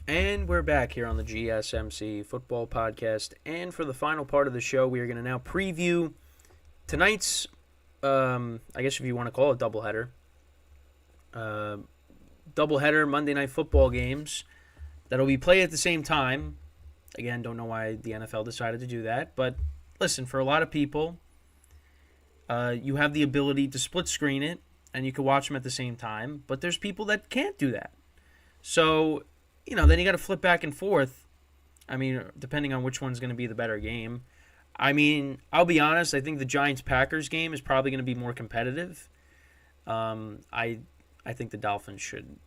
And we're back here on the GSMC Football Podcast. And for the final part of the show, we are going to now preview tonight's, I guess if you want to call it doubleheader, Monday Night Football games that'll be played at the same time. Again, don't know why the NFL decided to do that. But listen, for a lot of people, you have the ability to split screen it, and you can watch them at the same time. But there's people that can't do that. So then you got to flip back and forth. I mean, depending on which one's going to be the better game. I mean, I'll be honest. I think the Giants-Packers game is probably going to be more competitive. I think the Dolphins should,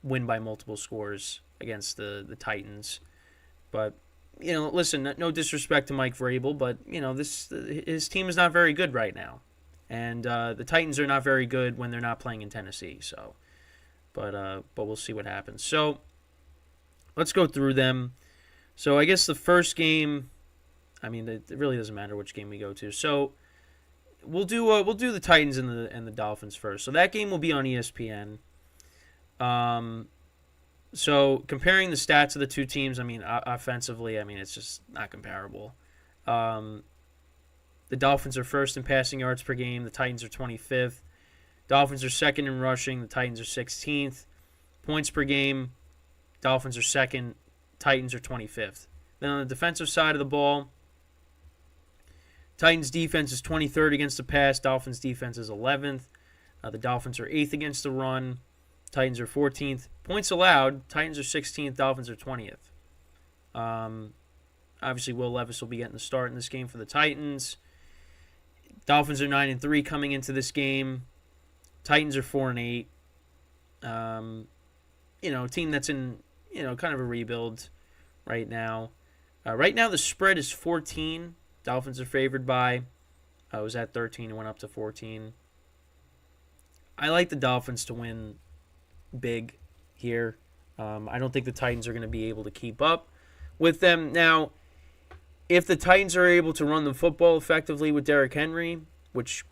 win by multiple scores against the Titans. But listen, no disrespect to Mike Vrabel, but his team is not very good right now, and the Titans are not very good when they're not playing in Tennessee. So. But we'll see what happens. So let's go through them. So I guess the first game, I mean, it really doesn't matter which game we go to. So we'll do the Titans and the Dolphins first. So that game will be on ESPN. So comparing the stats of the two teams, I mean, offensively, I mean, it's just not comparable. The Dolphins are first in passing yards per game. The Titans are 25th. Dolphins are second in rushing. The Titans are 16th. Points per game, Dolphins are second. Titans are 25th. Then on the defensive side of the ball, Titans defense is 23rd against the pass. Dolphins defense is 11th. The Dolphins are 8th against the run. Titans are 14th. Points allowed, Titans are 16th. Dolphins are 20th. Obviously, Will Levis will be getting the start in this game for the Titans. Dolphins are 9-3 coming into this game. Titans are 4-8. A team that's in, kind of a rebuild right now. Right now, the spread is 14. Dolphins are favored by. It was at 13 and went up to 14. I like the Dolphins to win big here. I don't think the Titans are going to be able to keep up with them. Now, if the Titans are able to run the football effectively with Derrick Henry, which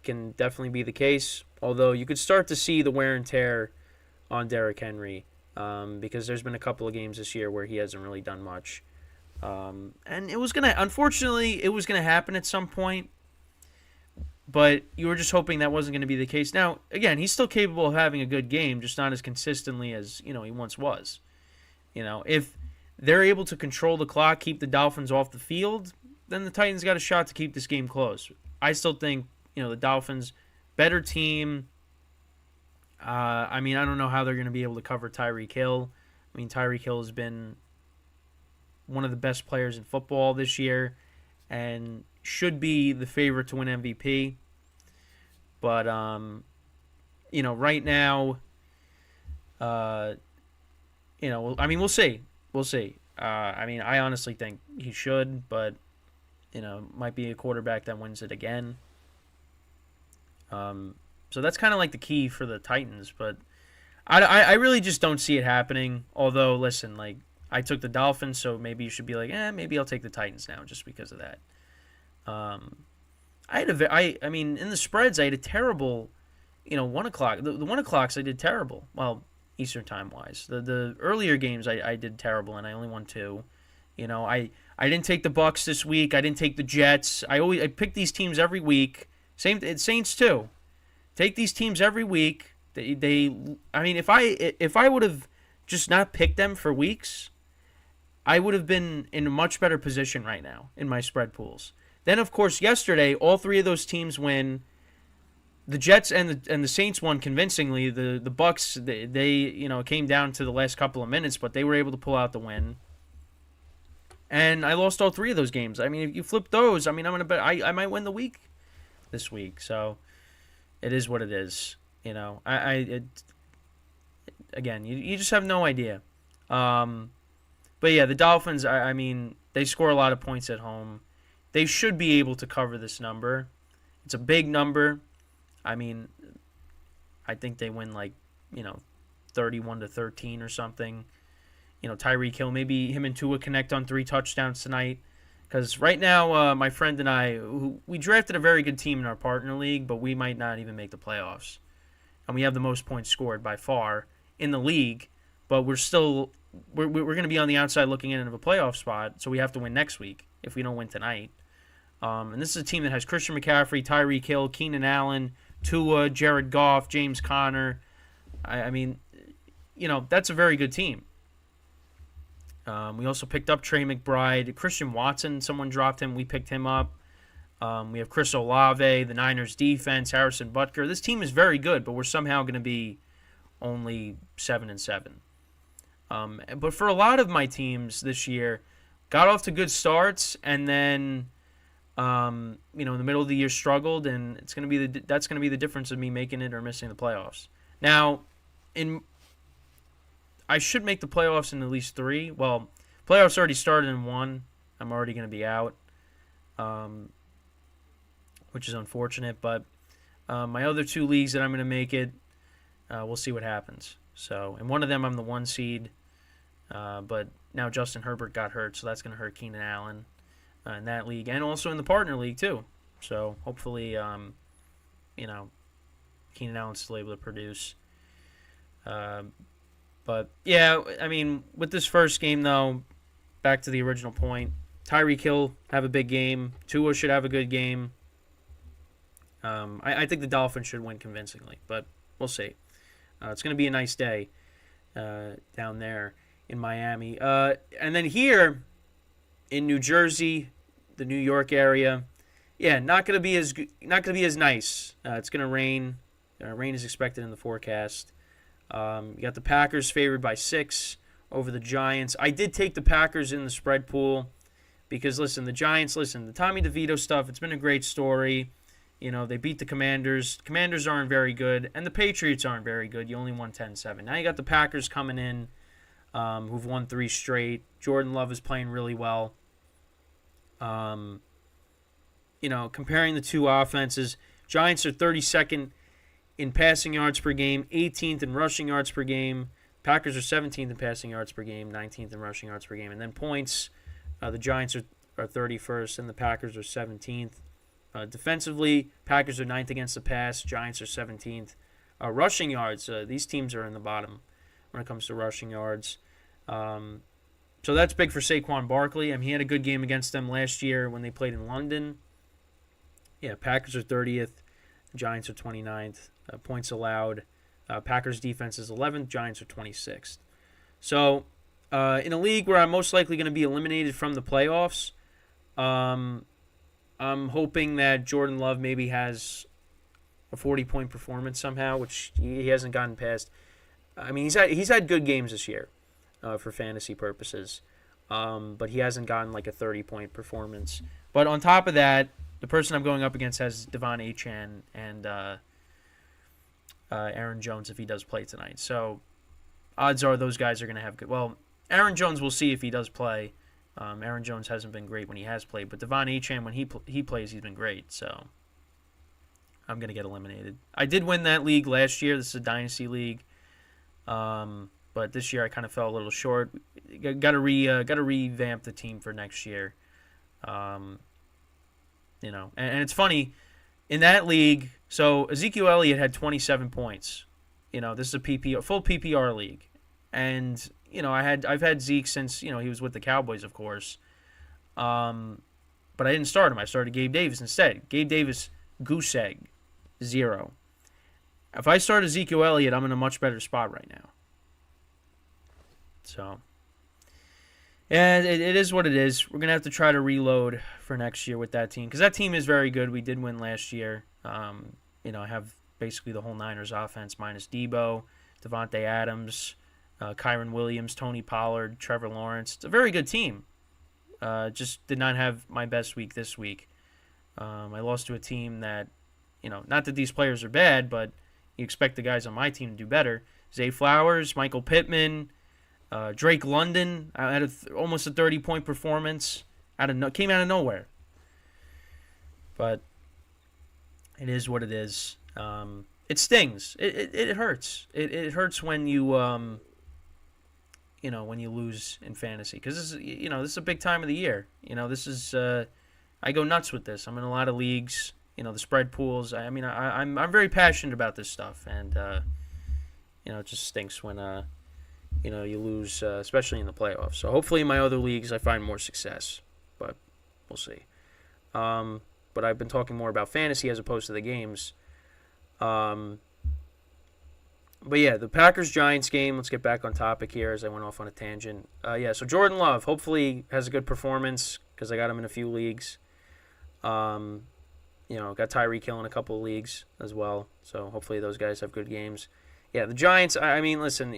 can definitely be the case, although you could start to see the wear and tear on Derrick Henry because there's been a couple of games this year where he hasn't really done much. And unfortunately, it was going to happen at some point, but you were just hoping that wasn't going to be the case. Now, again, he's still capable of having a good game, just not as consistently as, he once was. If they're able to control the clock, keep the Dolphins off the field, then the Titans got a shot to keep this game close. I still think, the Dolphins, better team. I don't know how they're going to be able to cover Tyreek Hill. Tyreek Hill has been one of the best players in football this year and should be the favorite to win MVP. But, right now, we'll see. We'll see. I honestly think he should, but, might be a quarterback that wins it again. So that's kind of like the key for the Titans, but I really just don't see it happening. Although, listen, like I took the Dolphins, so maybe you should be like, maybe I'll take the Titans now just because of that. In the spreads, I had a terrible, 1 o'clock. The 1 o'clocks I did terrible. Well, Eastern time wise, the earlier games I did terrible, and I only won 2. I didn't take the Bucks this week. I didn't take the Jets. I pick these teams every week. Saints too. Take these teams every week. If I would have just not picked them for weeks, I would have been in a much better position right now in my spread pools. Then, of course, yesterday all 3 of those teams win. The Jets and the Saints won convincingly. The Bucks they came down to the last couple of minutes, but they were able to pull out the win. And I lost all 3 of those games. If you flip those, I'm gonna bet I might win the week this week. So it is what it is. Again, you just have no idea. But yeah, the Dolphins, they score a lot of points at home. They should be able to cover this number. It's a big number. I think they win 31-13 or something. Tyreek Hill, maybe him and Tua connect on 3 touchdowns tonight. Because right now, my friend and I, we drafted a very good team in our partner league, but we might not even make the playoffs. And we have the most points scored by far in the league, but we're going to be on the outside looking in of a playoff spot, so we have to win next week if we don't win tonight. And this is a team that has Christian McCaffrey, Tyreek Hill, Keenan Allen, Tua, Jared Goff, James Conner. I mean, that's a very good team. We also picked up Trey McBride. Christian Watson, someone dropped him. We picked him up. We have Chris Olave, the Niners defense, Harrison Butker. This team is very good, but we're somehow going to be only 7-7. But for a lot of my teams this year, got off to good starts and then, in the middle of the year struggled, and that's going to be the difference of me making it or missing the playoffs. Now, I should make the playoffs in at least 3. Well, playoffs already started in 1. I'm already going to be out, which is unfortunate. But my other 2 leagues that I'm going to make it, we'll see what happens. So, in one of them, I'm the 1 seed. But now Justin Herbert got hurt, so that's going to hurt Keenan Allen in that league, and also in the partner league too. So hopefully, Keenan Allen's still able to produce. But yeah, I mean, with this first game though, back to the original point, Tyreek Hill have a big game. Tua should have a good game. I think the Dolphins should win convincingly, but we'll see. It's going to be a nice day down there in Miami. And then here in New Jersey, the New York area, not going to be as nice. It's going to rain. Rain is expected in the forecast. You got the Packers favored by 6 over the Giants. I did take the Packers in the spread pool because, the Giants, the Tommy DeVito stuff, it's been a great story. They beat the Commanders. Commanders aren't very good, and the Patriots aren't very good. You only won 10-7. Now you got the Packers coming in, who've won 3 straight. Jordan Love is playing really well. Comparing the 2 offenses, Giants are 32nd in passing yards per game, 18th in rushing yards per game. Packers are 17th in passing yards per game, 19th in rushing yards per game. And then points, the Giants are 31st, and the Packers are 17th. Defensively, Packers are 9th against the pass, Giants are 17th. Rushing yards, these teams are in the bottom when it comes to rushing yards. So that's big for Saquon Barkley. He had a good game against them last year when they played in London. Yeah, Packers are 30th, Giants are 29th. Points allowed, Packers defense is 11th, Giants are 26th. So in a league where I'm most likely going to be eliminated from the playoffs, I'm hoping that Jordan Love maybe has a 40-point performance somehow, which he hasn't gotten past. He's had good games this year for fantasy purposes, but he hasn't gotten like a 30-point performance. But on top of that, the person I'm going up against has Devon Achane and Aaron Jones if he does play tonight. So odds are those guys are going to have good. Well, Aaron Jones, we'll see if he does play. Aaron Jones hasn't been great when he has played, but Devon Achane, when he plays, he's been great. So I'm going to get eliminated. I did win that league last year. This is a dynasty league, but this year I kind of fell a little short. Got to revamp the team for next year. And it's funny in that league. So Ezekiel Elliott had 27 points. This is a full PPR league, and I've had Zeke since he was with the Cowboys, of course. But I didn't start him. I started Gabe Davis instead. Gabe Davis, goose egg, 0. If I start Ezekiel Elliott, I'm in a much better spot right now. So, and it is what it is. We're gonna have to try to reload for next year with that team because that team is very good. We did win last year. I have basically the whole Niners offense minus Debo, Devontae Adams, Kyron Williams, Tony Pollard, Trevor Lawrence. It's a very good team. Just did not have my best week this week. I lost to a team that, not that these players are bad, but you expect the guys on my team to do better. Zay Flowers, Michael Pittman, Drake London had almost a 30-point performance. Came out of nowhere. But it is what it is. It stings. It hurts. It hurts when you when you lose in fantasy because this is a big time of the year. This is I go nuts with this. I'm in a lot of leagues. The spread pools. I'm very passionate about this stuff, and it just stinks when you lose, especially in the playoffs. So hopefully in my other leagues I find more success, but we'll see. But I've been talking more about fantasy as opposed to the games. But yeah, the Packers-Giants game, let's get back on topic here as I went off on a tangent. So Jordan Love hopefully has a good performance because I got him in a few leagues. Got Tyreek Hill in a couple of leagues as well. So hopefully those guys have good games. Yeah, the Giants, I mean, listen,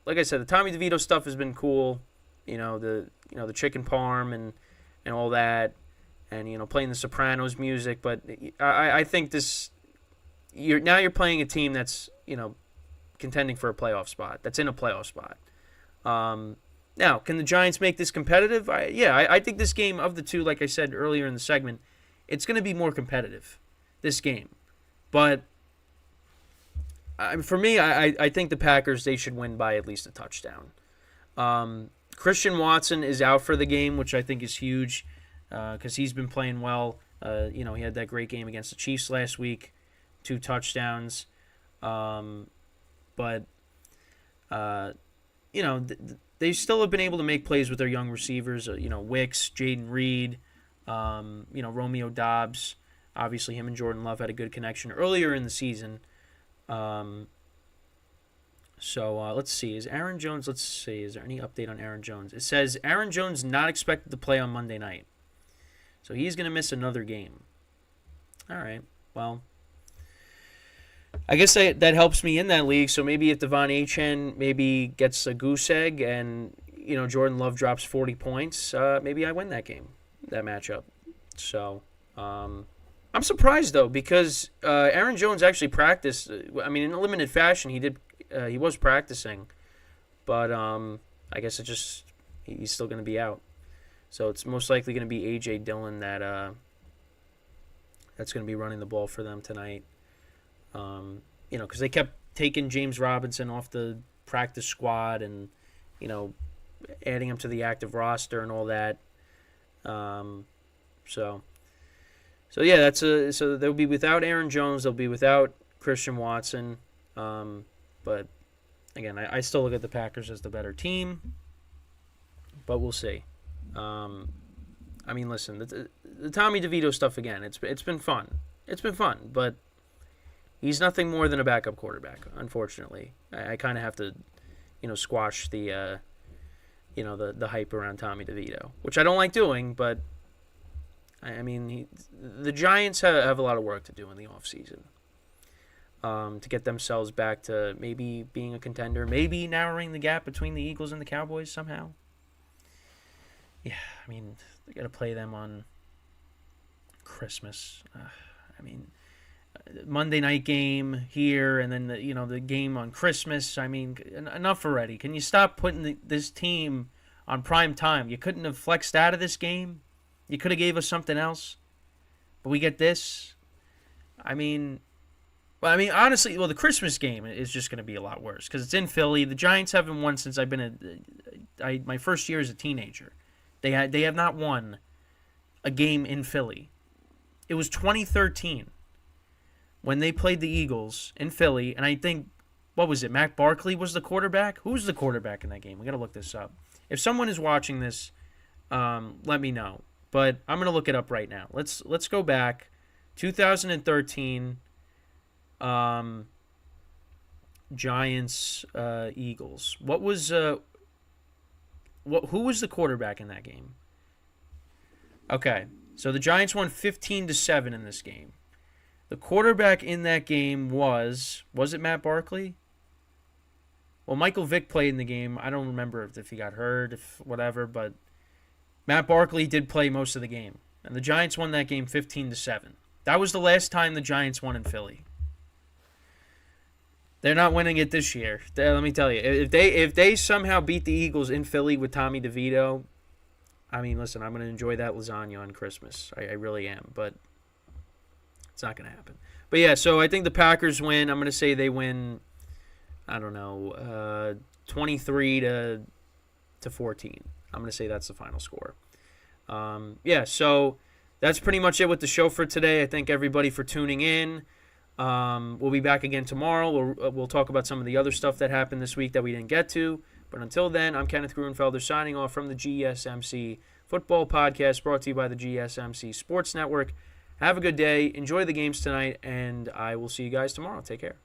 like I said, the Tommy DeVito stuff has been cool. The chicken parm and all that, and playing the Sopranos music, but I think you're playing a team that's, contending for a playoff spot. That's in a playoff spot. Now, can the Giants make this competitive? I think this game of the two, like I said earlier in the segment, it's going to be more competitive, this game. But for me, I think the Packers, they should win by at least a touchdown. Christian Watson is out for the game, which I think is huge because he's been playing well. He had that great game against the Chiefs last week, 2 touchdowns. But they still have been able to make plays with their young receivers. Wicks, Jaden Reed, Romeo Doubs. Obviously, him and Jordan Love had a good connection earlier in the season. Let's see. Is Aaron Jones? Let's see. Is there any update on Aaron Jones? It says Aaron Jones not expected to play on Monday night, so he's going to miss another game. All right. Well, I guess that helps me in that league. So maybe if Devon Achane maybe gets a goose egg and Jordan Love drops 40 points, maybe I win that game, that matchup. So I'm surprised though because Aaron Jones actually practiced. I mean, in a limited fashion, he did. He was practicing, but I guess he's still going to be out. So it's most likely going to be A.J. Dillon that's going to be running the ball for them tonight. Because they kept taking James Robinson off the practice squad and, adding him to the active roster and all that. So they'll be without Aaron Jones. They'll be without Christian Watson. But again, I still look at the Packers as the better team, but we'll see. I mean, listen, the Tommy DeVito stuff again. It's been fun. It's been fun, but he's nothing more than a backup quarterback. Unfortunately, I kind of have to, squash the, the hype around Tommy DeVito, which I don't like doing. But I mean, the Giants have a lot of work to do in the offseason. To get themselves back to maybe being a contender, maybe narrowing the gap between the Eagles and the Cowboys somehow. Yeah, I mean, they got to play them on Christmas. Monday night game here, and then the game on Christmas. I mean, enough already. Can you stop putting this team on prime time? You couldn't have flexed out of this game. You could have gave us something else, but we get this. Honestly, the Christmas game is just going to be a lot worse because it's in Philly. The Giants haven't won since I've been my first year as a teenager. They have not won a game in Philly. It was 2013 when they played the Eagles in Philly, and I think, what was it, Matt Barkley was the quarterback? Who was the quarterback in that game? We got to look this up. If someone is watching this, let me know. But I'm going to look it up right now. Let's go back. 2013 Giants Eagles. What was who was the quarterback in that game? Okay. So the Giants won 15-7 in this game. The quarterback in that game was it Matt Barkley? Well, Michael Vick played in the game. I don't remember if he got hurt, whatever, but Matt Barkley did play most of the game. And the Giants won that game 15-7. That was the last time the Giants won in Philly. They're not winning it this year. Let me tell you, if they somehow beat the Eagles in Philly with Tommy DeVito, I mean, listen, I'm going to enjoy that lasagna on Christmas. I really am, but it's not going to happen. But yeah, so I think the Packers win. I'm going to say they win, I don't know, 23-14. I'm going to say that's the final score. So that's pretty much it with the show for today. I thank everybody for tuning in. We'll be back again tomorrow. We'll talk about some of the other stuff that happened this week that we didn't get to. But until then, I'm Kenneth Gruenfelder signing off from the GSMC Football Podcast, brought to you by the GSMC Sports Network. Have a good day. Enjoy the games tonight, and I will see you guys tomorrow. Take care.